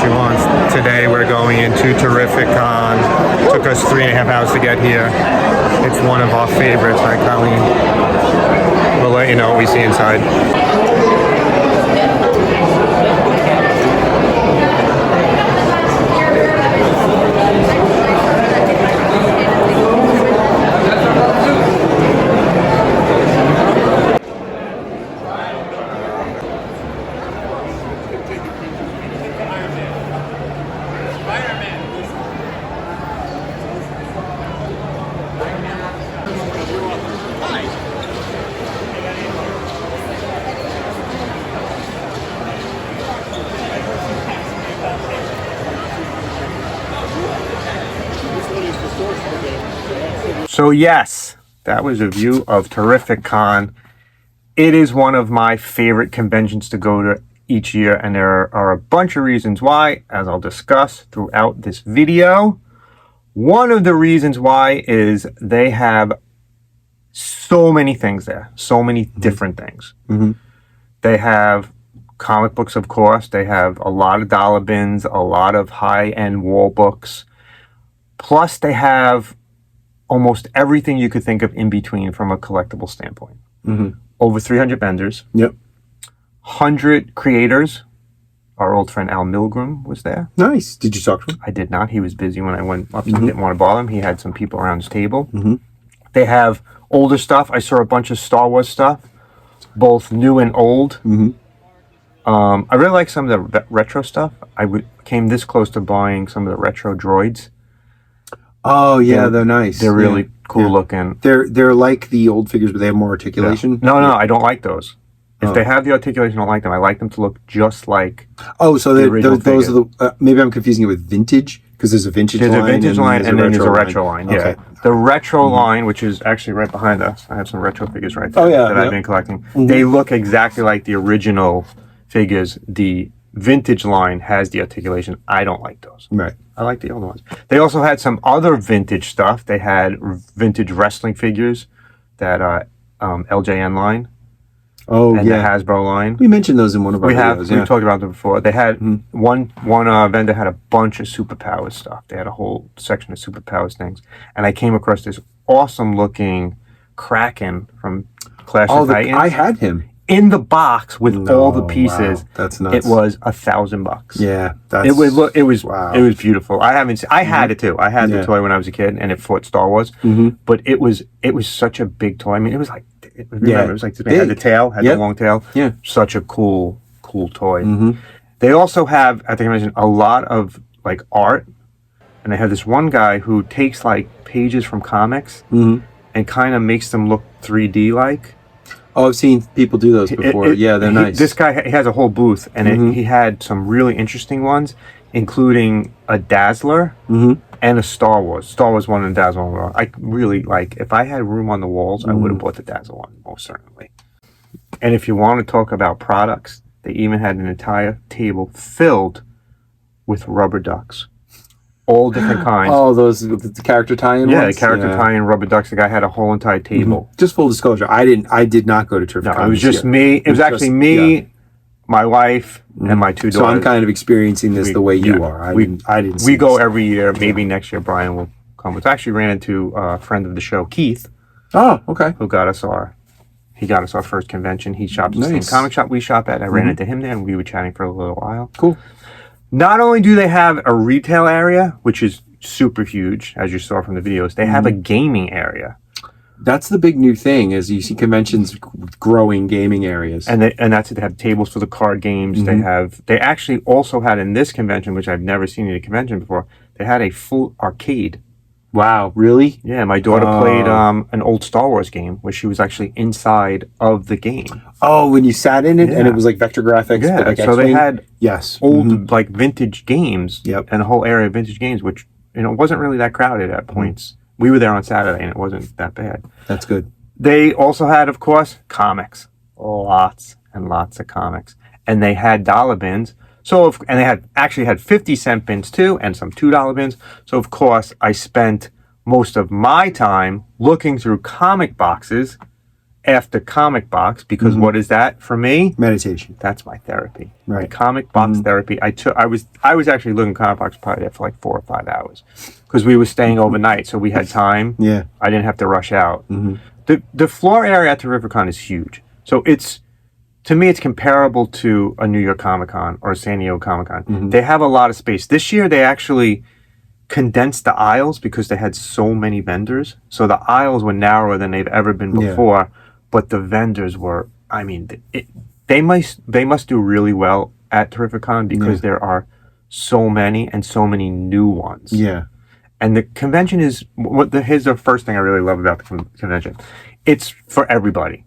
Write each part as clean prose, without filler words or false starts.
she wants. Today we're going into TerrificCon. Took us 3.5 hours to get here. It's one of our favorites, right, Colleen? We'll let you know what we see inside. So yes, that was a view of TerrificCon. It is one of my favorite conventions to go to each year, and there are a bunch of reasons why, as I'll discuss throughout this video. One of the reasons why is they have so many things there, so many different things. They have comic books, of course. They have a lot of dollar bins, a lot of high-end wall books. Plus, they have almost everything you could think of in between from a collectible standpoint. Over 300 vendors. 100 creators. Our old friend Al Milgram was there. Nice. Did you talk to him? I did not. He was busy when I went up, so I didn't want to bother him. He had some people around his table. They have older stuff. I saw a bunch of Star Wars stuff, both new and old. I really like some of the retro stuff. Came this close to buying some of the retro droids. Oh yeah, they're nice. They're really cool looking. They're like the old figures, but they have more articulation. No, I don't like those. If they have the articulation, I don't like them. I like them to look just like. Oh, so those are the. Maybe I'm confusing it with vintage, because there's a vintage line. There's a vintage line, and then there's a retro line. Yeah, okay. The retro line, which is actually right behind us. I have some retro figures right there that I've been collecting. They look exactly like the original figures. The vintage line has the articulation. I don't like those. Right. I like the older ones. They also had some other vintage stuff. They had vintage wrestling figures, that LJN line. Oh, and the Hasbro line. We mentioned those in one of our videos. We talked about them before. They had one vendor had a bunch of superpowers stuff. They had a whole section of superpowers things. And I came across this awesome looking Kraken from Clash of Titans. I had him. In the box with all the pieces. Wow. That's nuts. It was $1,000. Yeah, it was beautiful. I had it too. I had the toy when I was a kid, and it fought Star Wars. But it was such a big toy. I mean, it was like it was like this. It had the tail, had the long tail. Yeah, such a cool toy. They also have, I think I mentioned, a lot of like art, and they have this one guy who takes like pages from comics and kind of makes them look 3D like. Oh, I've seen people do those before. They're nice. This guy has a whole booth, and he had some really interesting ones, including a Dazzler and a Star Wars. Star Wars one and Dazzler one. I really like. If I had room on the walls, I would have bought the Dazzler one, most certainly. And if you want to talk about products, they even had an entire table filled with rubber ducks. All different kinds. Oh, the character tie-in ones? Yeah, the character tie-in rubber ducks. The guy had a whole entire table. Just full disclosure, I did not go to Terrificon. No, it was just me. It was actually me, my wife, and my two daughters. So I'm kind of experiencing this the way you are. I didn't. We go every year. Maybe next year Brian will come. We actually ran into a friend of the show, Keith. Oh, okay. Who got us our first convention. He shops at the same comic shop we shop at. I ran into him there, and we were chatting for a little while. Cool. Not only do they have a retail area, which is super huge, as you saw from the videos, they have a gaming area. That's the big new thing, is you see conventions growing gaming areas. And that's it. They have tables for the card games. They actually also had in this convention, which I've never seen in a convention before, they had a full arcade. Wow, really? Yeah, my daughter played an old Star Wars game where she was actually inside of the game. Oh, when you sat in it and it was like vector graphics. Yeah, but like so they had old like vintage games and a whole area of vintage games, which wasn't really that crowded at points. We were there on Saturday and it wasn't that bad. That's good. They also had, of course, comics. Lots and lots of comics. And they had dollar bins. And they had 50-cent bins too, and some $2 bins. So of course, I spent most of my time looking through comic boxes after comic box because what is that for me? Meditation. That's my therapy. Right. My comic box therapy. I was actually looking at comic box probably there for like 4 or 5 hours because we were staying overnight, so we had time. Yeah. I didn't have to rush out. The floor area at Terrificon is huge, so to me it's comparable to a New York Comic Con or a San Diego Comic Con. They have a lot of space. This year they actually condensed the aisles because they had so many vendors, so the aisles were narrower than they've ever been before. But the vendors were, I mean, they must do really well at Terrificon because there are so many and so many new ones. Yeah. And the convention is, here's the first thing I really love about the convention. It's for everybody.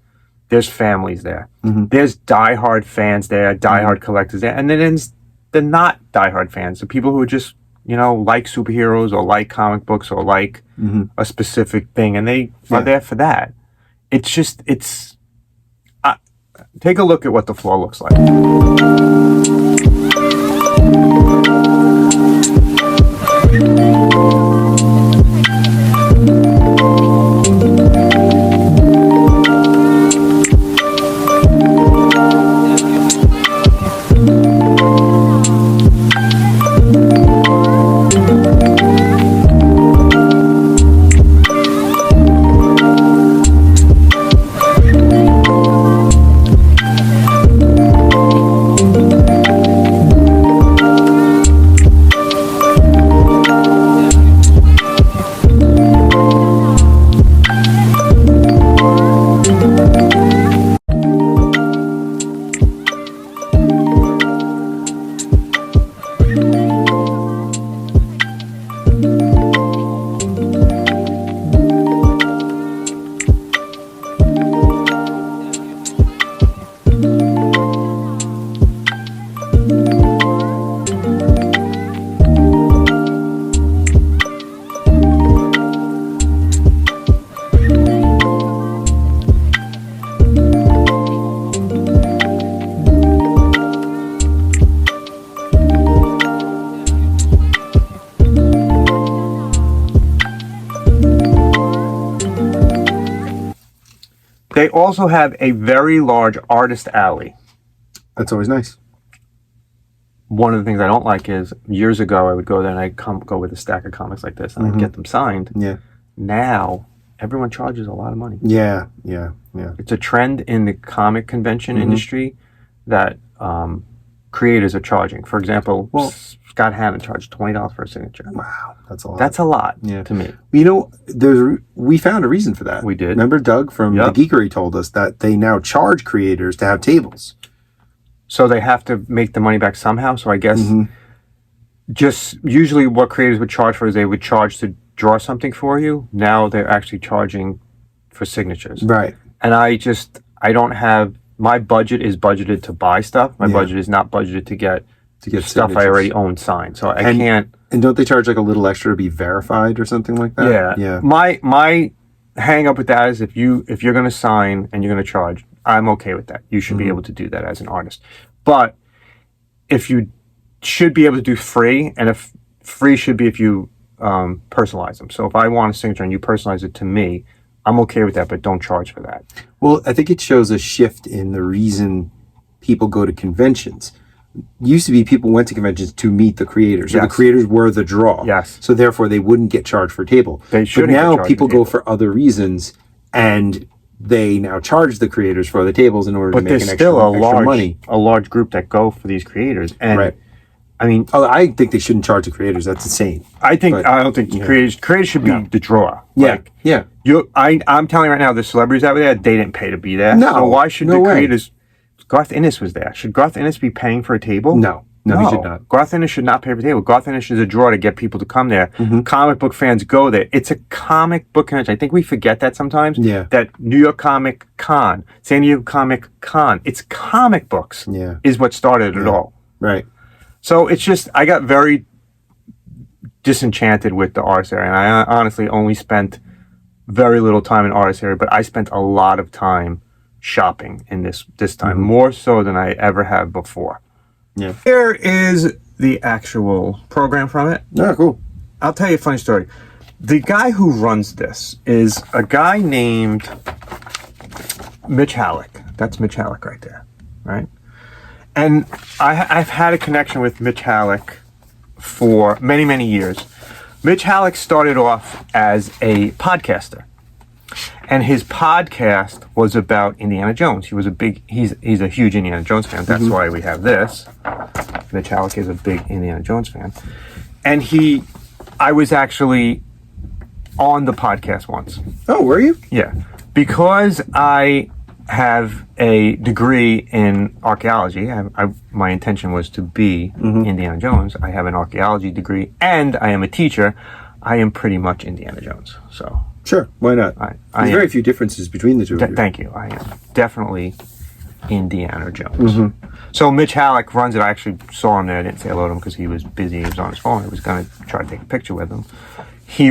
There's families there. There's diehard fans there, diehard collectors there. And then there's the not diehard fans, the people who are just, like superheroes or like comic books or like a specific thing. And they are there for that. It's just, take a look at what the floor looks like. They also have a very large artist alley. That's always nice. One of the things I don't like is years ago I would go there and I'd go with a stack of comics like this and I'd get them signed. Yeah. Now everyone charges a lot of money. Yeah. It's a trend in the comic convention industry that creators are charging. For example, Scott Hannon charged $20 for a signature. Wow, that's a lot. That's a lot to me. We found a reason for that. We did. Remember Doug from The Geekery told us that they now charge creators to have tables. So they have to make the money back somehow. So I guess just usually what creators would charge for is they would charge to draw something for you. Now they're actually charging for signatures. Right. And I don't have, my budget is budgeted to buy stuff. My budget is not budgeted to get stuff I already own signed. So I can't. And don't they charge like a little extra to be verified or something like that? Yeah. My hang up with that is if you're going to sign and you're going to charge, I'm okay with that. You should be able to do that as an artist. But if you should be able to do free, and if free should be if you personalize them. So if I want a signature and you personalize it to me, I'm okay with that, but don't charge for that. Well, I think it shows a shift in the reason people go to conventions. Used to be people went to conventions to meet the creators. So the creators were the draw. Yes. So therefore they wouldn't get charged for a table. They shouldn't. But now people go for other reasons, and they now charge the creators for the tables in order to make an extra money. A large group that go for these creators. And I mean, I think they shouldn't charge the creators. That's insane. I don't think creators should be the draw. Yeah. I'm telling you right now, the celebrities out there, they didn't pay to be there. No. So why should the creators? Garth Ennis was there. Should Garth Ennis be paying for a table? No, he should not. Garth Ennis should not pay for a table. Garth Ennis is a draw to get people to come there. Comic book fans go there. It's a comic book convention. I think we forget that sometimes. Yeah. That New York Comic Con, San Diego Comic Con, it's comic books. Yeah. Is what started it all. Right. So it's just, I got very disenchanted with the artist area, and I honestly only spent very little time in artist area, but I spent a lot of time shopping in this time, more so than I ever have before. Yeah. Here is the actual program from it. Oh, cool. I'll tell you a funny story. The guy who runs this is a guy named Mitch Halleck. That's Mitch Halleck right there, right? And I've had a connection with Mitch Halleck for many, many years. Mitch Halleck started off as a podcaster, and his podcast was about Indiana Jones. He's a huge Indiana Jones fan. That's why we have this. Mitch Halleck is a big Indiana Jones fan, and I was actually on the podcast once. Oh, were you? Yeah, because I have a degree in archaeology. My intention was to be Indiana Jones. I have an archaeology degree, and I am a teacher. I am pretty much Indiana Jones. So sure, why not? There's very few differences between the two of you. Thank you. I am definitely Indiana Jones. So Mitch Halleck runs it. I actually saw him there. I didn't say hello to him because he was busy. He was on his phone. I was going to try to take a picture with him. He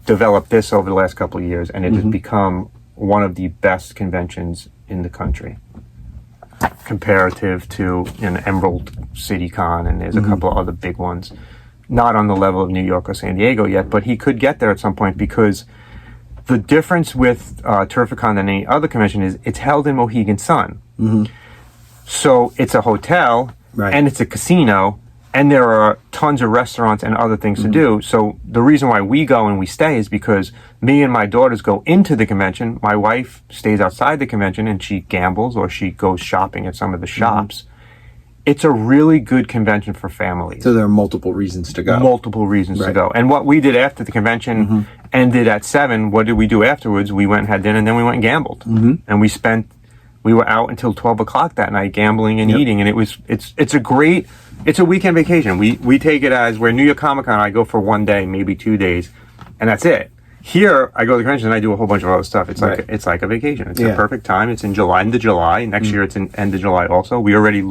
developed this over the last couple of years, and it has become one of the best conventions in the country, comparative to Emerald City Con, and there's a couple of other big ones. Not on the level of New York or San Diego yet, but he could get there at some point, because the difference with Terrificon than any other convention is it's held in Mohegan Sun. So it's a hotel, and it's a casino, and there are tons of restaurants and other things to do. So the reason why we go and we stay is because me and my daughters go into the convention. My wife stays outside the convention and she gambles or she goes shopping at some of the shops. It's a really good convention for families. So there are multiple reasons to go. Multiple reasons to go. And what we did after the convention ended at 7, what did we do afterwards? We went and had dinner, and then we went and gambled. And we were out until 12 o'clock that night gambling and eating, and it's a weekend vacation. We take it as we're New York Comic Con. I go for 1 day, maybe 2 days, and that's it. Here, I go to the convention and I do a whole bunch of other stuff. It's like a vacation. It's a perfect time. It's in July, end of July. Next year, it's in end of July also. We already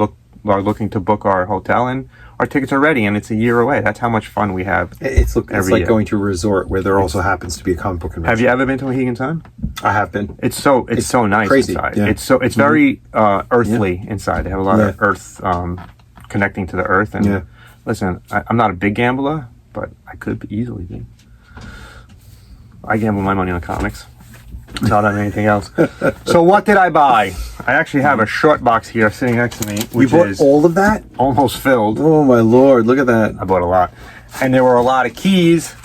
are looking to book our hotel, and our tickets are ready, and it's a year away. That's how much fun we have. It's like going to a resort where there also happens to be a comic book convention. Have you ever been to Mohegan Sun? I have been. It's so nice crazy. inside. Yeah. It's very earthly inside. They have a lot of earth connecting to the earth. And listen, I'm not a big gambler, but I could easily be. I gamble my money on comics. Not on anything else. So what did I buy? I actually have a short box here sitting next to me, which is all of that? Almost filled. Oh my lord, look at that. I bought a lot. And there were a lot of keys.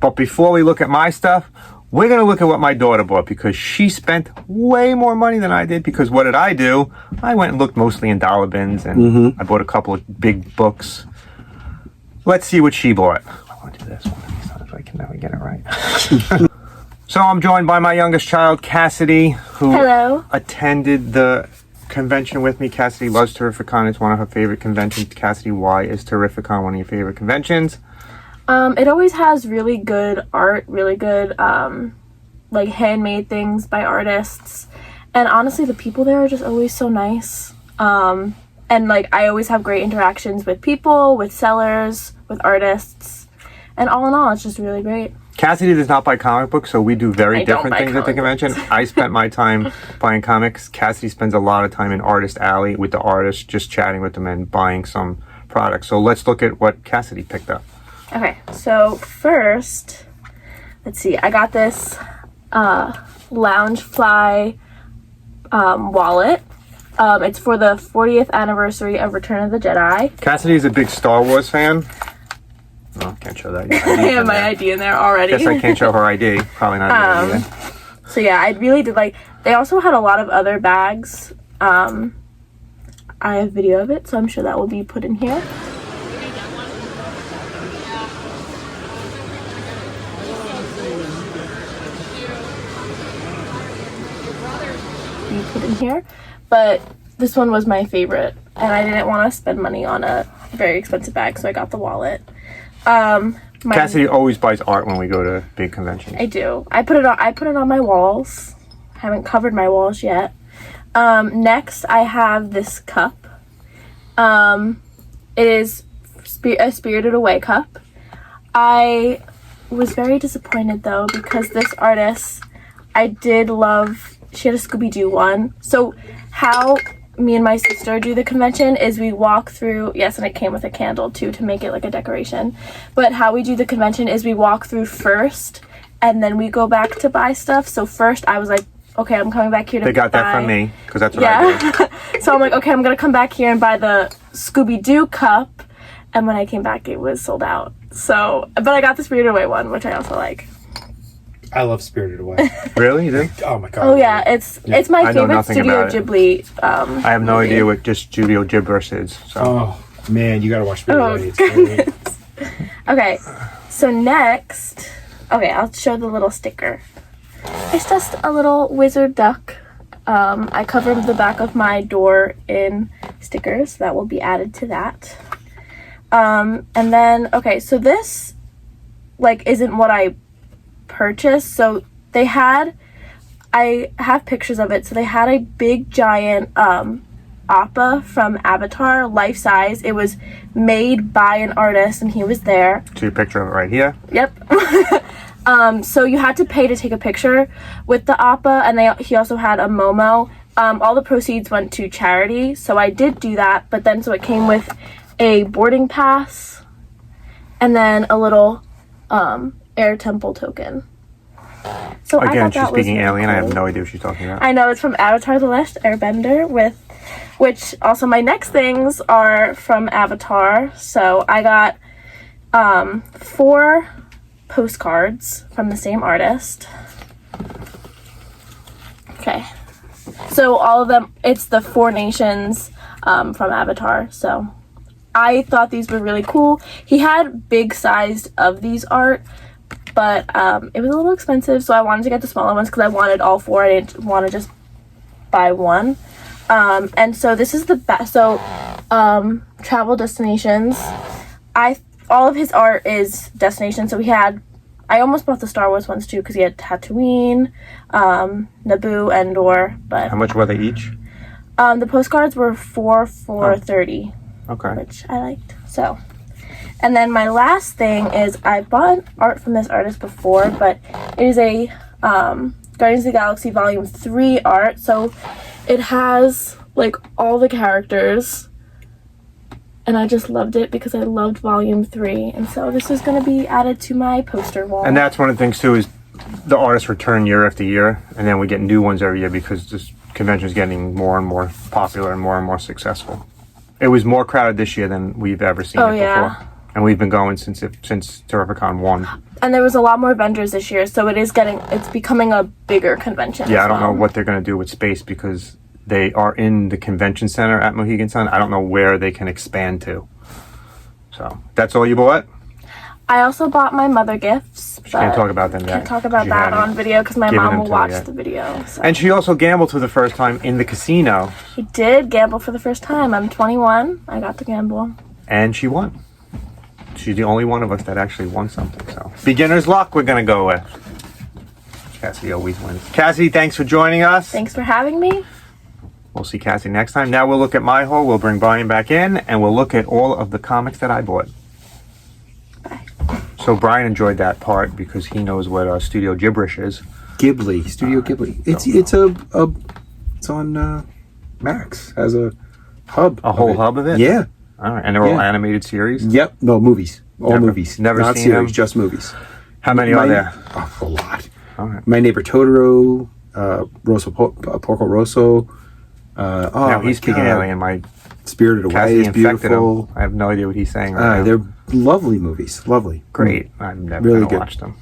But before we look at my stuff, we're going to look at what my daughter bought, because she spent way more money than I did. Because what did I do? I went and looked mostly in dollar bins, and I bought a couple of big books. Let's see what she bought. I want to do this one of these times. I can never get it right. So I'm joined by my youngest child, Cassidy, who attended the convention with me. Cassidy loves Terrificon. It's one of her favorite conventions. Cassidy, why is Terrificon one of your favorite conventions? It always has really good art, really good like handmade things by artists. And honestly, the people there are just always so nice. And like I always have great interactions with people, with sellers, with artists. And all in all, it's just really great. Cassidy does not buy comic books, so we do very different things at the convention. I spent my time buying comics. Cassidy spends a lot of time in Artist Alley with the artists, just chatting with them and buying some products. So let's look at what Cassidy picked up. Okay, so first, let's see. I got this Loungefly wallet. It's for the 40th anniversary of Return of the Jedi. Cassidy is a big Star Wars fan. Oh, can't show that. I have my ID in there already. Guess I can't show her ID. Probably not a good idea. So yeah, I really did like. They also had a lot of other bags. I have video of it, so I'm sure that will be put in here. Put in here, but this one was my favorite, and I didn't want to spend money on a very expensive bag, so I got the wallet. Cassidy always buys art when we go to big conventions. I do. I put it on my walls. I haven't covered my walls yet. Next, I have this cup. It is a Spirited Away cup. I was very disappointed though, because this artist, I did love. She had a Scooby-Doo one. So how me and my sister do the convention is we walk through, yes, and it came with a candle too to make it like a decoration. But how we do the convention is we walk through first, and then we go back to buy stuff. So first I was like okay, I'm coming back here to They got that buy- from me because that's what I did. Yeah. So I'm like, okay, I'm gonna come back here and buy the Scooby-Doo cup. And when I came back, it was sold out. So, but I got the Spirited Away one, which I also like. I love Spirited Away. Really? You did? Oh my god. Oh yeah, it's my I know favorite nothing Studio about it. Ghibli. I have no movie. idea what just Studio Gibberish is. So Oh man, you gotta watch Spirited Oh, Away. It's great. Okay, so next, okay, I'll show the little sticker. It's just a little wizard duck. I covered the back of my door in stickers that will be added to that. And then, okay, so this, like, isn't what I purchased. So they had, I have pictures of it. So they had a big giant Appa from Avatar, life size. It was made by an artist and he was there. see a picture of it right here. Yep. So you had to pay to take a picture with the Appa, and he also had a Momo. All the proceeds went to charity, so I did do that. But then, so it came with a boarding pass, and then a little air temple token. So I Again, thought she's that was speaking really alien. I have cool. no idea what she's talking about. I know it's from Avatar: The Last Airbender, which also my next things are from Avatar. So I got 4 postcards from the same artist. Okay, so all of them, it's the 4 nations from Avatar. So I thought these were really cool. He had big sized of these art, but it was a little expensive, so I wanted to get the smaller ones because I wanted all 4. I didn't want to just buy one. And so this is the best. So travel destinations. All of his art is destinations. So I almost bought the Star Wars ones too because he had Tatooine, Naboo, Endor. But How much were they each? the postcards were $4.30, Okay. which I liked. So, and then my last thing is I bought art from this artist before, but it is a Guardians of the Galaxy Volume 3 art. So it has like all the characters. And I just loved it because I loved Volume 3. And so this is going to be added to my poster wall. And that's one of the things too is the artists return year after year, and then we get new ones every year because this convention is getting more and more popular and more successful. It was more crowded this year than we've ever seen it before, and we've been going since Terrificon 1. And there was a lot more vendors this year, so it's becoming a bigger convention. Yeah, as I don't well. know what they're going to do with space because they are in the convention center at Mohegan Sun. I don't know where they can expand to. So that's all you bought? I also bought my mother gifts. Can't talk about them yet. Can't talk about You that haven't on video because my given mom them will to her watch yet. the video. So. And she also gambled for the first time in the casino, She did gamble for the first time. I'm 21. I got to gamble. and she won. She's the only one of us that actually won something. So beginner's luck we're going to go with. Cassidy always wins. Cassidy, thanks for joining us. Thanks for having me. We'll see Cassidy next time. Now we'll look at my haul. We'll bring Brian back in, and we'll look at all of the comics that I bought. Bye. So Brian enjoyed that part because he knows what Studio Gibberish is. Ghibli, Studio Ghibli. It's on Max as a hub. A whole hub of it? Yeah. All right, and they're all Yeah. animated series. Yep. No, movies. All Never- movies. never Not seen series, them? just movies. How many are there? Oh, a lot. All right. My Neighbor Totoro, Porco Rosso. Now he's speaking alien. My Spirited Away Cassidy is infected beautiful. him. I have no idea what he's saying right now. They're lovely movies. Lovely. Great. I've never Really gonna good. watch them.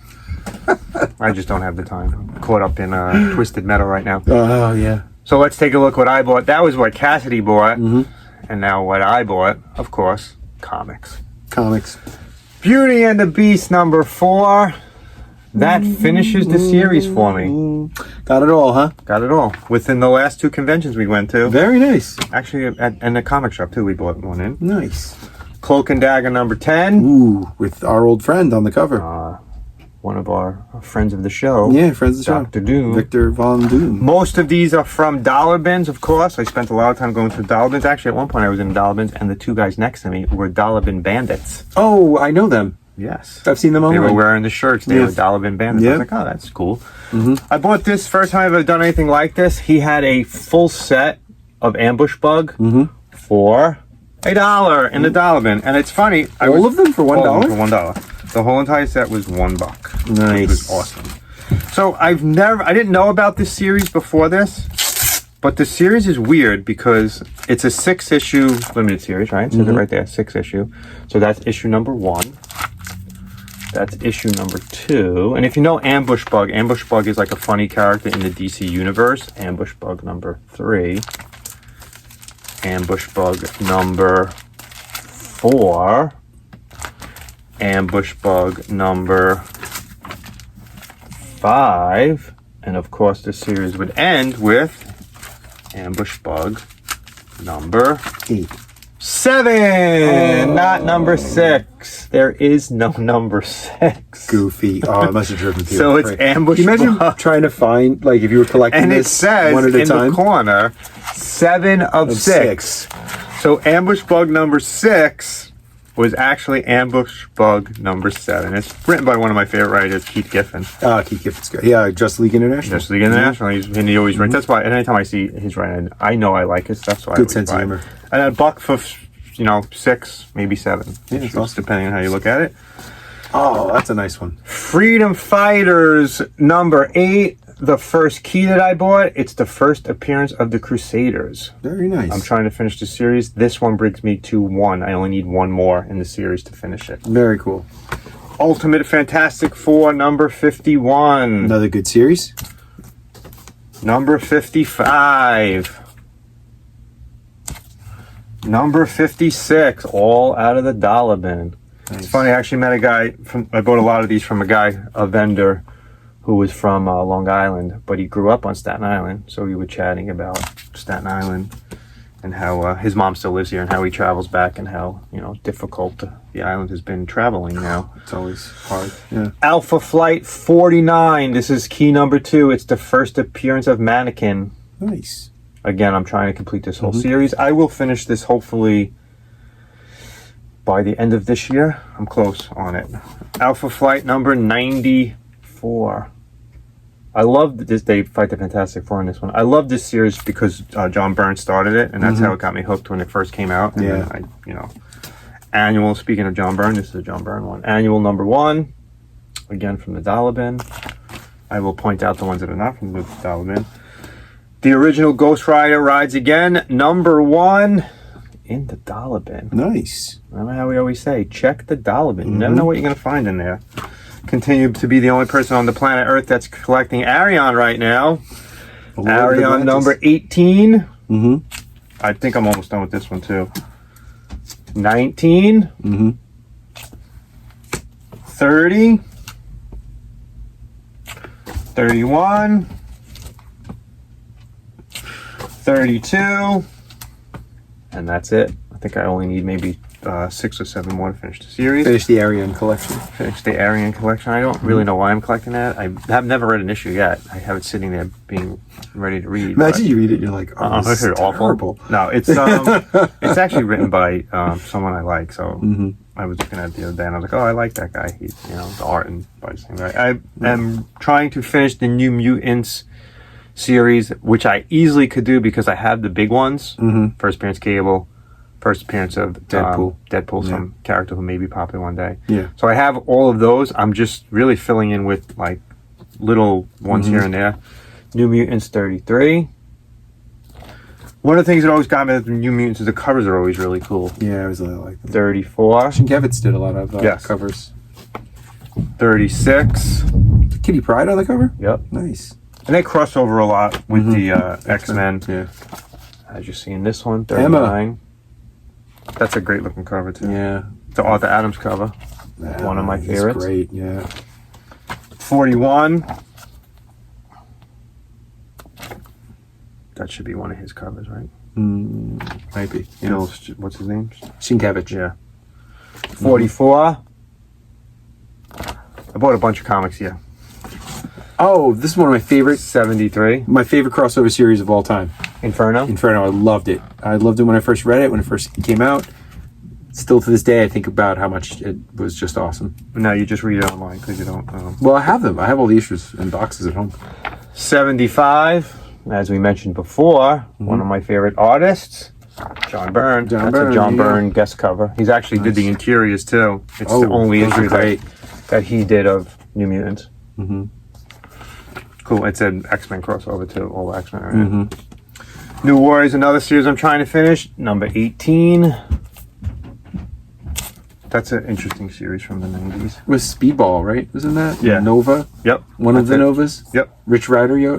I just don't have the time. I'm caught up in Twisted Metal right now. Oh, yeah. So let's take a look what I bought. That was what Cassidy bought. Mm-hmm. And now what I bought, of course, comics. Comics. Beauty and the Beast number 4. That finishes the series for me. Got it all, huh? Got it all. Within the last 2 conventions we went to. Very nice. Actually, in the comic shop too, we bought one in. Nice. Cloak and Dagger number 10. Ooh, with our old friend on the cover. One of our friends of the show. Yeah, friends of the show. Dr. Doom. Victor Von Doom. Most of these are from dollar bins, of course. I spent a lot of time going through dollar bins. Actually, at one point I was in dollar bins, and the 2 guys next to me were dollar bin bandits. Oh, I know them. Yes. I've seen them They online. were wearing the shirts. They Yes. were dollar bin bandits. I Yeah. was like, oh, that's cool. I bought this first time I've ever done anything like this. He had a full set of ambush bug for $1 in the dollar bin. And it's funny. All of them for $1? For $1. The whole entire set was $1. Nice. Which was awesome. So I didn't know about this series before this, but the series is weird because it's a 6-issue limited series, right? So they're right there, 6 issue. So that's issue number 1. That's issue number 2. And if you know Ambush Bug is like a funny character in the DC universe. Ambush Bug number 3. Ambush Bug number 4. Ambush Bug number 5. And of course the series would end with Ambush Bug number 8. 7, not number 6. There is no number 6. Goofy. Oh, I must have driven through. So it's Ambush Can you imagine Bug. trying to find, like, if you were collecting And it this says one at a in time? the corner, 7 of 6. So Ambush Bug number 6 was actually Ambush Bug number 7. It's written by one of my favorite writers, Keith Giffen. Keith Giffen's good. Yeah, Justice League International. Justice League International. And he always writes. That's why. And anytime I see his writing, I know I like his stuff. So Good sense of humor. And a buck for 6, maybe 7. Yeah, that's awesome. Depending on how you look at it. Oh, that's a nice one. Freedom Fighters number 8. The first key that I bought, it's the first appearance of the Crusaders. Very nice. I'm trying to finish the series. This one brings me to 1. I only need 1 more in the series to finish it. Very cool. Ultimate Fantastic Four number 51. Another good series. Number 55. Number 56. All out of the dollar bin. Nice. It's funny, I actually met a guy I bought a lot of these from a vendor who was from Long Island, but he grew up on Staten Island. So we were chatting about Staten Island and how his mom still lives here and how he travels back and how, difficult the island has been traveling now. It's always hard. Yeah. Alpha Flight 49. This is key number 2. It's the first appearance of Mannequin. Nice. Again, I'm trying to complete this whole series. I will finish this hopefully by the end of this year. I'm close on it. Alpha Flight number 94. I love this. They fight the Fantastic Four in this one. I love this series because John Byrne started it, and that's how it got me hooked when it first came out. And then annual. Speaking of John Byrne, this is a John Byrne one. Annual number 1, again from the dollar bin. I will point out the ones that are not from the dollar bin. The original Ghost Rider rides again. Number 1 in the dollar bin. Nice. Remember how we always say, check the dollar bin. You never know what you're going to find in there. Continue to be the only person on the planet Earth that's collecting Arion right now. Arion number 18. I think I'm almost done with this one too. 19. 30. 31. 32. And that's it. I think I only need maybe 6 or 7 more to finish the series. Finish the Arion collection. Finish the Arion collection. I don't really know why I'm collecting that. I have never read an issue yet. I have it sitting there being ready to read. Imagine you read it and you're like, oh, this is awful. No, it's it's actually written by someone I like. So I was looking at it the other day and I was like, oh, I like that guy. He's, the art and by the same guy. I am trying to finish the New Mutants series, which I easily could do because I have the big ones. First appearance Cable. First appearance of Deadpool, some character who may be popular one day. Yeah. So I have all of those. I'm just really filling in with like little ones here and there. New Mutants 33. One of the things that always got me with New Mutants is the covers are always really cool. Yeah, I always really like them. 34. Sienkiewicz did a lot of covers. 36. Kitty Pryde on the cover? Yep. Nice. And they cross over a lot with the X-Men. Yeah. As you see in this one, 39. That's a great looking cover too. Yeah. The Arthur Adams cover. One of my favorites. Great, yeah. 41. That should be one of his covers, right? Maybe. What's his name? Sienkiewicz. Yeah. 44. I bought a bunch of comics here. Oh, this is one of my favorite. 73. My favorite crossover series of all time. Inferno. I loved it. I loved it when I first read it, when it first came out. Still to this day, I think about how much it was just awesome. No, you just read it online because you don't. Well, I have them. I have all the issues and boxes at home. 75. As we mentioned before, one of my favorite artists, John Byrne. That's a John Byrne guest cover. He's actually did the interiors too. It's the only issue that he did of New Mutants. Cool. It's an X-Men crossover too. All X-Men are in it. New Warriors, another series I'm trying to finish. Number 18. That's an interesting series from the 90s. It was Speedball, right? Wasn't that? Yeah. Nova? Yep. One of the Novas? Yep. Richie Rider? Yeah,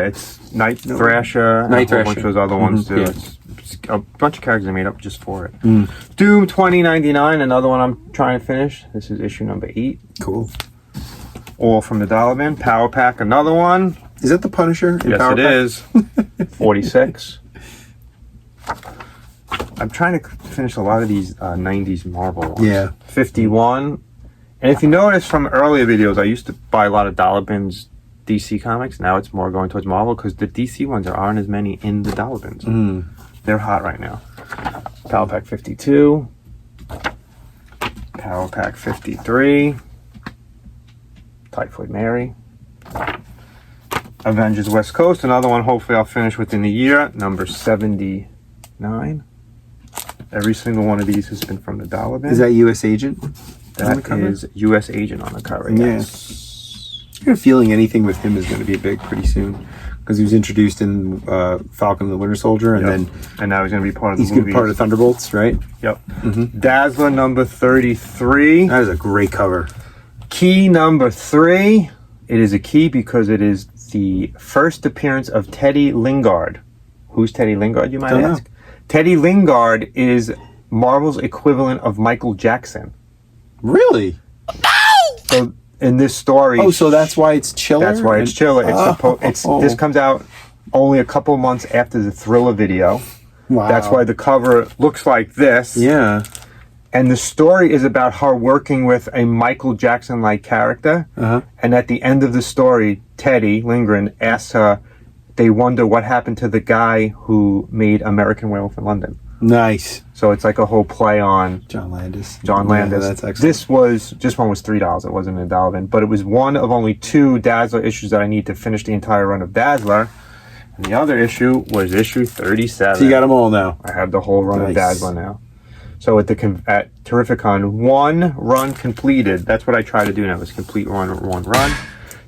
it's Night Thrasher. Night and a whole Thrasher. bunch of those other ones too. Yeah. It's a bunch of characters I made up just for it. Doom 2099, another one I'm trying to finish. This is issue number 8. Cool. All from the Dollar Bin. Power Pack, another one. Is that the Punisher? In Yes, Power it Pack? is. 46. I'm trying to finish a lot of these 90s Marvel ones. Yeah. 51. And if you notice from earlier videos, I used to buy a lot of Dollar Bins DC comics. Now it's more going towards Marvel because the DC ones aren't as many in the Dollar Bins. They're hot right now. Power Pack 52. Power Pack 53. Typhoid Mary. Avengers West Coast, another one hopefully I'll finish within the year. Number 79. Every single one of these has been from the Dollar Bin. Is that U.S. Agent? That is U.S. Agent on the cover, Yeah. yes. I have a feeling anything with him is going to be big pretty soon. Because he was introduced in Falcon and the Winter Soldier, and then And now he's going to be part of the he's going to movie. be part of Thunderbolts, right? Yep. Dazzler number 33. That is a great cover. Key number 3. It is a key because it is the first appearance of Teddy Lingard. Who's Teddy Lingard, you might Don't know. ask? Teddy Lingard is Marvel's equivalent of Michael Jackson. Really? So in this story, Oh, so that's why it's Chiller? that's why it's Chiller. It's this comes out only a couple months after the Thriller video. Wow. That's why the cover looks like this. Yeah. And the story is about her working with a Michael Jackson-like character. And at the end of the story, Teddy Lindgren asks her, they wonder what happened to the guy who made American Werewolf in London. Nice. So it's like a whole play on John Landis. John Yeah, Landis. that's excellent. This one was $3. It wasn't a dollar bin, but it was one of only 2 Dazzler issues that I need to finish the entire run of Dazzler. And the other issue was issue 37. So you got them all now. I have the whole run of Nice. Dazzler now. So at Terrificon, 1 run completed. That's what I try to do now, is complete one run.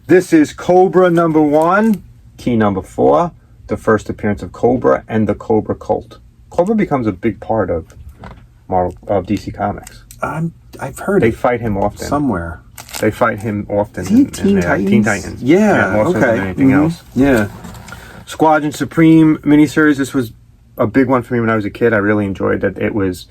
This is Cobra number 1, key number 4, the first appearance of Cobra and the Cobra cult. Cobra becomes a big part of DC Comics. I've heard They it fight him often. somewhere. They fight him often. Is he in Teen their Titans? Teen Titans. Yeah, more so okay. than anything else. Yeah. Squadron Supreme miniseries. This was a big one for me when I was a kid. I really enjoyed that. It was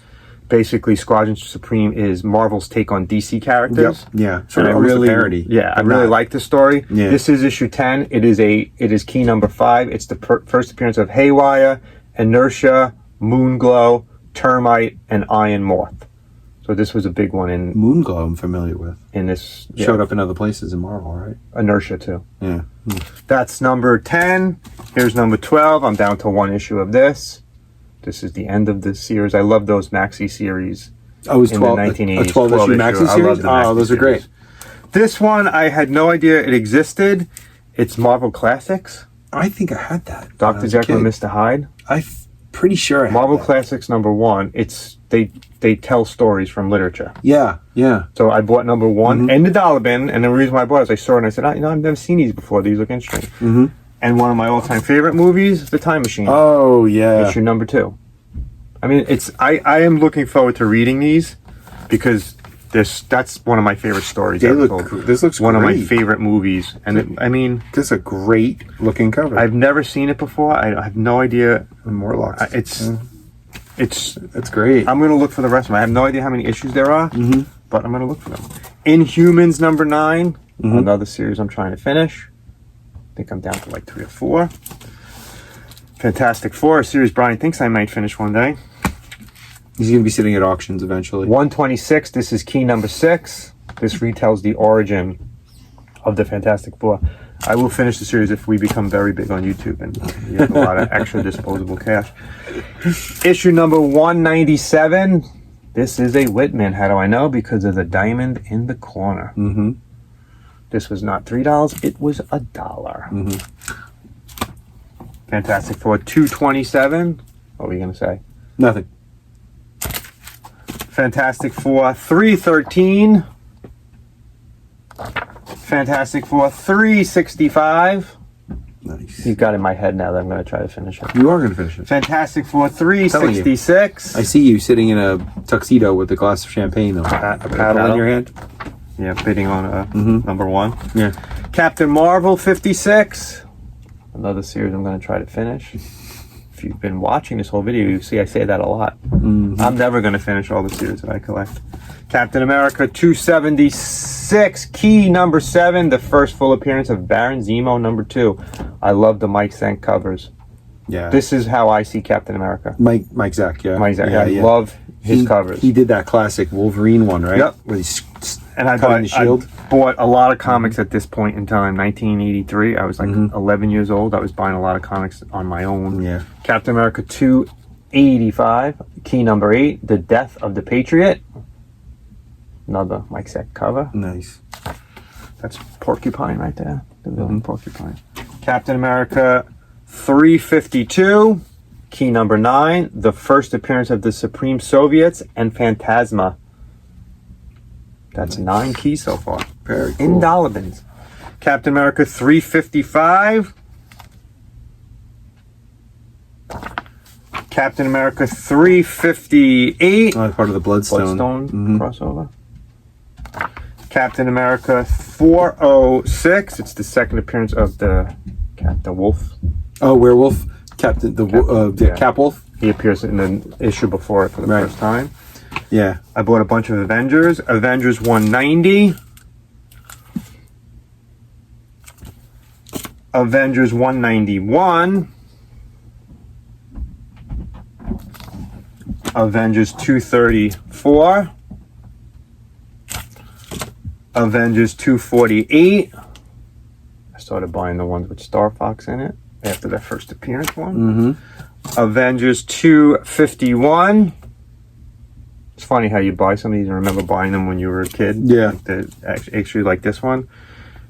basically Squadron Supreme is Marvel's take on DC characters. Yeah. And I almost a really, parody. I really like the story. Yeah. This is issue 10. It is key number 5. It's the first appearance of Haywire, Inertia, Moonglow, Termite, and Iron Moth. So this was a big one in Moonglow I'm familiar with. this. Showed up in other places in Marvel, right? Inertia too. Yeah. That's number 10. Here's number 12. I'm down to 1 issue of this. This is the end of this series. I love those maxi series. Oh, it was in 12, the 1980s. a 12 issue issue. maxi I love series? the Oh, maxi those are great. series. This one, I had no idea it existed. It's Marvel Classics. I think I had that. when I Dr. was a Jekyll and kid. Mr. Hyde. I'm pretty sure I had Marvel that. Classics number 1. It's they tell stories from literature. Yeah, yeah. So I bought number 1 in the dollar bin, and the reason why I bought it is I saw it and I said, I've never seen these before. These look interesting. And one of my all-time favorite movies, The Time Machine. Oh, yeah. Issue number 2. I mean, I am looking forward to reading these because that's one of my favorite stories. They ever look, told. this looks One of my great. favorite movies, and This is a great looking cover. I've never seen it before. I have no idea. Morlocks. It's great. I'm gonna look for the rest of them. I have no idea how many issues there are, but I'm gonna look for them. Inhumans number 9, another series I'm trying to finish. I think I'm down to like 3 or 4. Fantastic Four, a series Brian thinks I might finish one day. He's going to be sitting at auctions eventually. 126. This is key number 6. This retells the origin of the Fantastic Four. I will finish the series if we become very big on YouTube and we have a lot of extra disposable cash. Issue number 197. This is a Whitman. How do I know? Because of the diamond in the corner. This was not $3. It was $1. Fantastic Four 227. What were you going to say? Nothing. Fantastic Four 313. Fantastic Four 365. Nice. He's got it in my head now that I'm going to try to finish it. You are going to finish it. Fantastic Four 366. I see you sitting in a tuxedo with a glass of champagne, though. A paddle in your hand. Yeah, bidding on number 1. Yeah. Captain Marvel 56. Another series I'm going to try to finish. If you've been watching this whole video, you see I say that a lot. I'm never going to finish all the series that I collect. Captain America 276, key number 7, the first full appearance of Baron Zemo number 2. I love the Mike Zank covers. Yeah. This is how I see Captain America. Mike Zack, yeah. Mike Zank. I love his covers. He did that classic Wolverine one, right? Yep. Where he's and I cutting the shield. bought a lot of comics at this point in time. 1983. I was like 11 years old. I was buying a lot of comics on my own. Yeah. Captain America 285, key number 8, The Death of the Patriot. Another Mike Zack cover. Nice. That's Porcupine right there. The villain Porcupine. Captain America 352, key number 9, the first appearance of the Supreme Soviets and Phantasma. That's 9 keys so far. Very cool. In dollar bins. Captain America 355. Captain America 358. Oh, part of the Bloodstone. Crossover. Captain America 406. It's the second appearance of the Wolf. Oh, Werewolf. Cap Wolf. He appears in an issue before it for the first time. Yeah. I bought a bunch of Avengers. Avengers 190. Avengers 191. Avengers 234. Avengers 248. I started buying the ones with Star Fox in it after that first appearance one. Avengers 251. It's funny how you buy some of these and remember buying them when you were a kid. Yeah. Actually, like this one.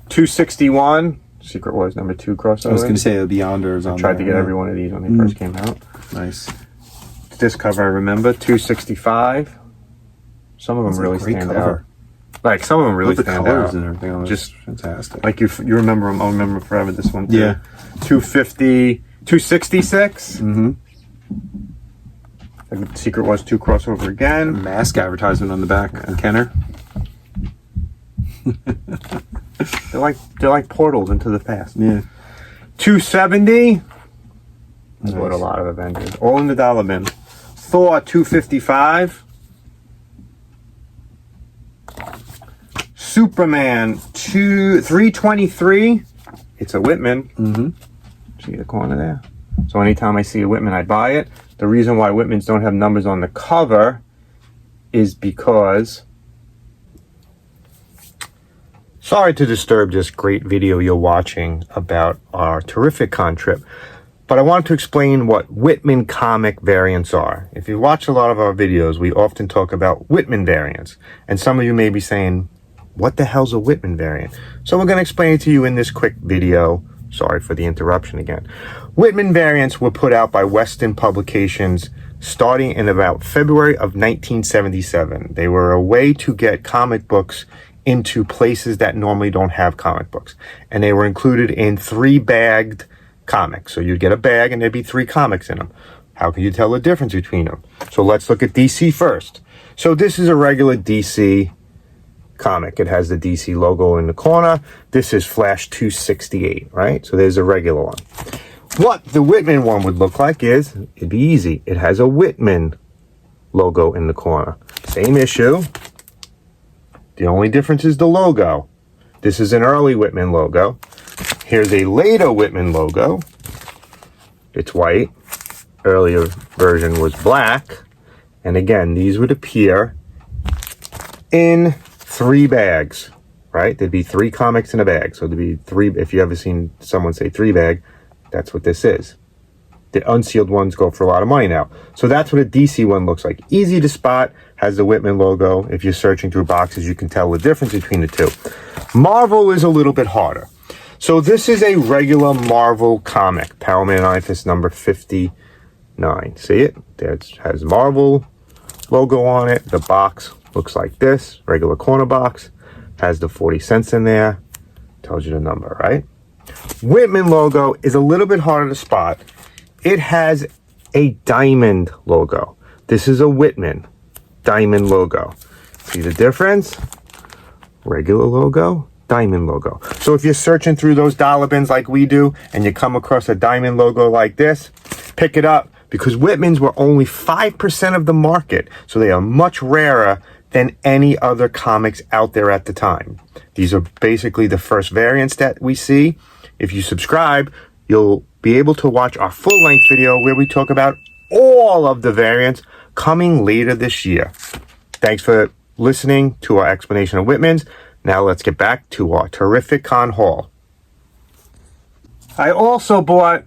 261. Secret Wars number 2 crossover. I was going to say the Beyonders on I tried to get every one of these when they first came out. Nice. This cover I remember. 265. Some of them really stand out. Like some of them really stand out. And everything on just fantastic. Like you remember them. I'll remember forever this one too. Yeah. 250, 266. Like Secret Wars 2 crossover again. Mask advertisement on the back on Kenner. They're like portals into the past. Yeah. 270. I Nice. bought a lot of Avengers. All in the dollar bin. Thor 255. Superman 323. It's a Whitman. See the corner there? So anytime I see a Whitman, I buy it. The reason why Whitmans don't have numbers on the cover is because... Sorry to disturb this great video you're watching about our TerrificCon trip, but I wanted to explain what Whitman comic variants are. If you watch a lot of our videos, we often talk about Whitman variants, and some of you may be saying, what the hell's a Whitman variant? So we're going to explain it to you in this quick video. Sorry for the interruption again. Whitman variants were put out by Weston Publications starting in about February of 1977. They were a way to get comic books into places that normally don't have comic books. And they were included in 3-bagged comics. So you'd get a bag and there'd be 3 comics in them. How can you tell the difference between them? So let's look at DC first. So this is a regular DC comic. It has the DC logo in the corner. This is Flash 268, right? So there's a regular one. What the Whitman one would look like is, it'd be easy. It has a Whitman logo in the corner. Same issue. The only difference is the logo. This is an early Whitman logo. Here's a later Whitman logo. It's white. Earlier version was black. And again, these would appear in 3 bags, right? There'd be 3 comics in a bag. So there'd be 3, if you ever seen someone say 3-bag, that's what this is. The unsealed ones go for a lot of money now. So that's what a DC one looks like. Easy to spot, has the Whitman logo. If you're searching through boxes, you can tell the difference between the two. Marvel is a little bit harder. So this is a regular Marvel comic, Power Man Iron Fist number 59. See it? It has Marvel logo on it. The box looks like this, regular corner box. Has the 40 cents in there. tells you the number, right? Whitman logo is a little bit harder to spot. It has a diamond logo. This is a Whitman diamond logo. See the difference? Regular logo, diamond logo. So if you're searching through those dollar bins like we do and you come across a diamond logo like this, pick it up, because Whitmans were only 5% of the market. So they are much rarer than any other comics out there at the time. These are basically the first variants that we see. If you subscribe, you'll be able to watch our full-length video where we talk about all of the variants coming later this year. Thanks for listening to our explanation of Whitmans. Now let's get back to our TerrificCon haul. I also bought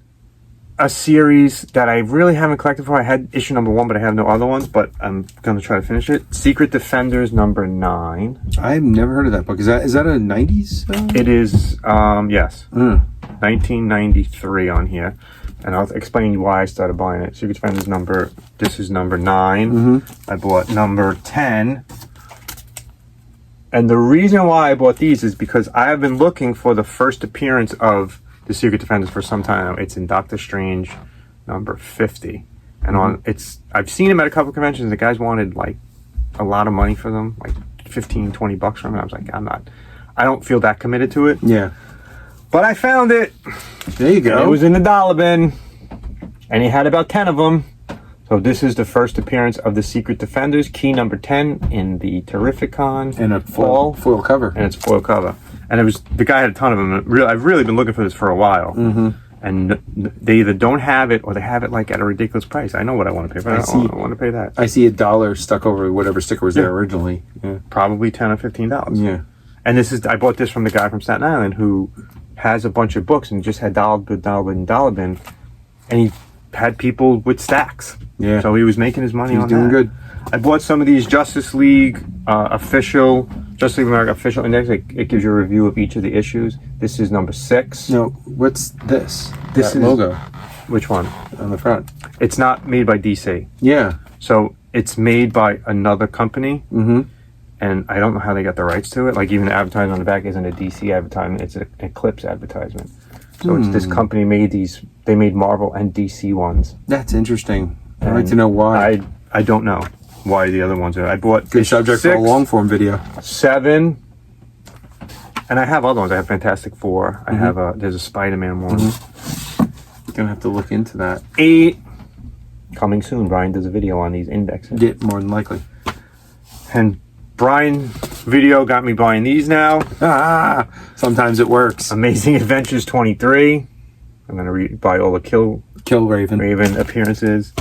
a series that I really haven't collected for. I had issue number 1, but I have no other ones, but I'm going to try to finish it. Secret Defenders number 9. I've never heard of that book. Is that a 90s? It is, yes. 1993 on here. And I'll explain why I started buying it. Secret Defenders this is number 9. I bought number 10. And the reason why I bought these is because I have been looking for the first appearance of the Secret Defenders for some time now. It's in Doctor Strange number 50. And I've seen him at a couple of conventions. The guys wanted like a lot of money for them, like 15, 20 bucks from it. I was like, I don't feel that committed to it. Yeah. But I found it. There you go. It was in the dollar bin. And he had about 10 of them. So this is the first appearance of the Secret Defenders, key number 10 in the Terrificon. And a foil cover. And it's foil cover. And the guy had a ton of them. I've really been looking for this for a while. And they either don't have it or they have it like at a ridiculous price. I know what I want to pay for. I don't want to pay that. I see $1 stuck over whatever sticker was there originally. Yeah. Probably $10 or $15. Yeah. And I bought this from the guy from Staten Island who has a bunch of books and just had dollar bin. And he had people with stacks. Yeah. So he was making his money on that. He's doing good. I bought some of these Justice League Justice League America official index. It gives you a review of each of the issues. This is number 6. No, what's this? This that logo. Which one? On the front. It's not made by DC. Yeah. So it's made by another company. And I don't know how they got the rights to it. Like even the advertisement on the back isn't a DC advertisement. It's an Eclipse advertisement. So it's this company made these. They made Marvel and DC ones. That's interesting. I'd like to know why. I don't know why the other ones are. I bought good subject 6, for a long form video. 7, and I have other ones. I have Fantastic Four. I have there's a Spider-Man one. Gonna have to look into that. 8 coming soon. Brian does a video on these indexes. Yeah, more than likely. And Brian's video got me buying these now. Sometimes it works. Amazing Adventures 23. I'm gonna buy all the Kill Raven appearances.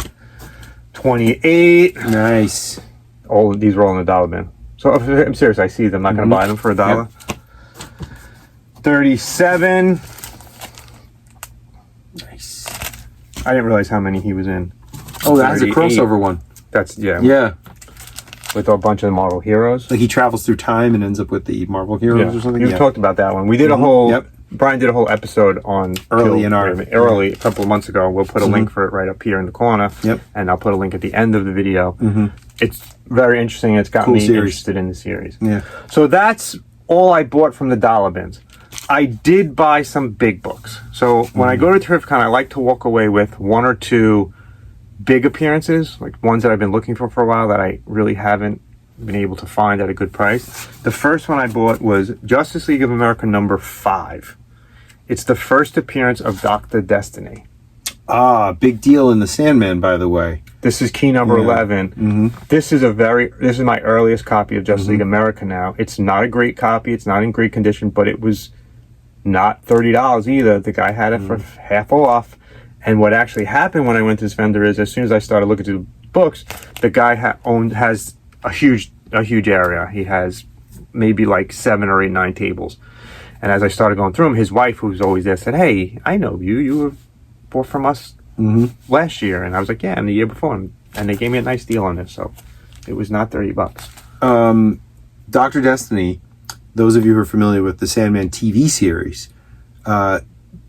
28. Nice. All of these were all in the dollar bin. So I'm serious. I see them. I'm not gonna buy them for $1. Yep. 37. Nice. I didn't realize how many he was in. Oh, that's a crossover one. That's Yeah. With a bunch of Marvel heroes. Like he travels through time and ends up with the Marvel heroes or something. You've talked about that one. We did a whole. Yep. Brian did a whole episode on early a couple of months ago. We'll put a link for it right up here in the corner. Yep. And I'll put a link at the end of the video. It's very interesting. It's got me interested in the series. Yeah. So that's all I bought from the dollar bins. I did buy some big books. So when I go to Terrificon, I like to walk away with 1 or 2 big appearances, like ones that I've been looking for a while that I really haven't been able to find at a good price. The first one I bought was Justice League of America number 5. It's the first appearance of Dr. Destiny. Big deal in the Sandman, by the way. This is key number 11. This is my earliest copy of Justice League America now. It's not a great copy. It's not in great condition, but it was not $30 either. The guy had it for half off. And what actually happened when I went to this vendor is, as soon as I started looking through the books, the guy has a huge area. He has maybe like 7 or 8, 9 tables. And as I started going through them, his wife, who was always there, said, "Hey, I know you. You were bought from us last year." And I was like, "Yeah, and the year before." And they gave me a nice deal on this, so it was not $30. Dr. Destiny, those of you who are familiar with the Sandman TV series,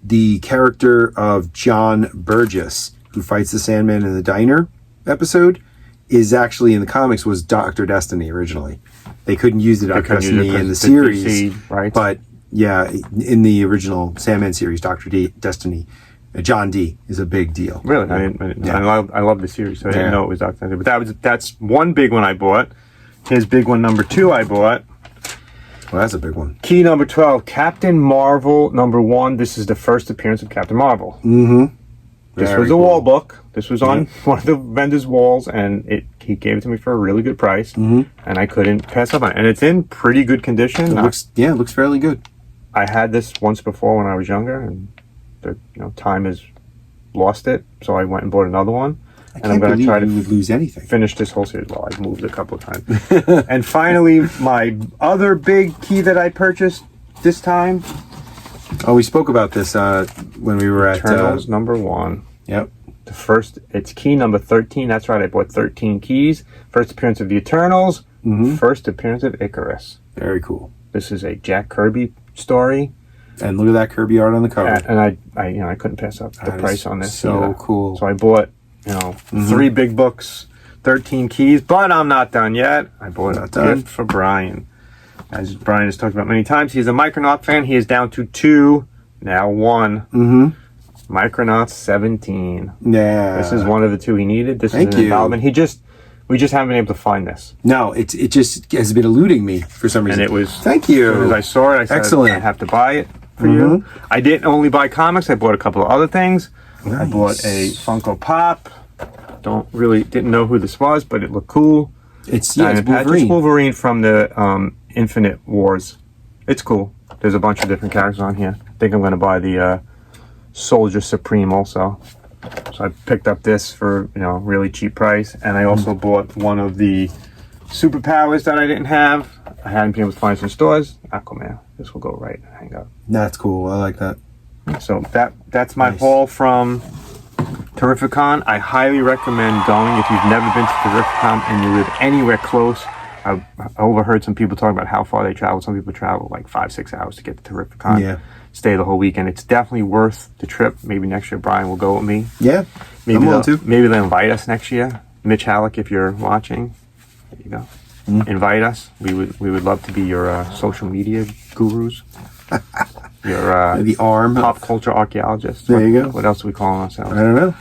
the character of John Burgess, who fights the Sandman in the diner episode, is actually in the comics was Dr. Destiny originally. They couldn't use the Dr. Destiny in the series, right? but Yeah, in the original Sandman series, Dr. Destiny, John D is a big deal. Really? I didn't Yeah. I love the series, so I didn't Yeah. know it was Dr. Destiny. But that's one big one I bought. His big one number 2 I bought. Well, that's a big one. Key number 12, Captain Marvel number 1. This is the first appearance of Captain Marvel. Mm-hmm. This Very was a cool. wall book. This was on one of the vendor's walls, and he gave it to me for a really good price, and I couldn't pass up on it. And it's in pretty good condition. It looks fairly good. I had this once before when I was younger, and time has lost it, so I went and bought another one. And I'm going to try to lose anything. Finish this whole series. Well, I've moved a couple of times. And finally, my other big key that I purchased this time. Oh, we spoke about this when we were Eternals number 1. Yep. It's key number 13. That's right, I bought 13 keys. First appearance of the Eternals. First appearance of Icarus. Very cool. This is a Jack Kirby story. And look at that Kirby art on the cover. And I couldn't pass up the price on this. So either. cool. So I bought 3 big books, 13 keys, but I'm not done yet. I bought a gift for Brian. As Brian has talked about many times, he's a Micronaut fan. He is down to 2, now 1. Micronauts 17. Yeah. This is one of the 2 he needed. This is an involvement. We just haven't been able to find this. No, it just has been eluding me for some reason. And it was. Thank you. As soon as I saw it, I said, Excellent. I have to buy it for you. I didn't only buy comics. I bought a couple of other things. Nice. I bought a Funko Pop. Didn't know who this was, but it looked cool. It's Wolverine. It's Wolverine from the Infinite Wars. It's cool. There's a bunch of different characters on here. I think I'm going to buy the Soldier Supreme also. So I picked up this for really cheap price, and I also bought one of the superpowers that I didn't have. I hadn't been able to find some stores. Aquaman. This will go right and hang up. That's cool. I like that. So that's my haul from Terrificon. I highly recommend going if you've never been to Terrificon and you live anywhere close. I overheard some people talking about how far they travel. Some people travel like 5-6 hours to get to Terrificon. Yeah. Stay the whole weekend. It's definitely worth the trip. Maybe next year Brian will go with me. Yeah. Maybe maybe they'll invite us next year. Mitch Halleck, if you're watching, there you go. Invite us. We would love to be your social media gurus. Your the arm. Pop culture archaeologists. There you go. What else are we calling ourselves? I don't know.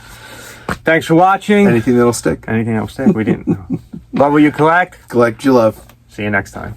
Thanks for watching. Anything that'll stick. Anything that'll stick. We didn't. Love what you collect. Collect your love. See you next time.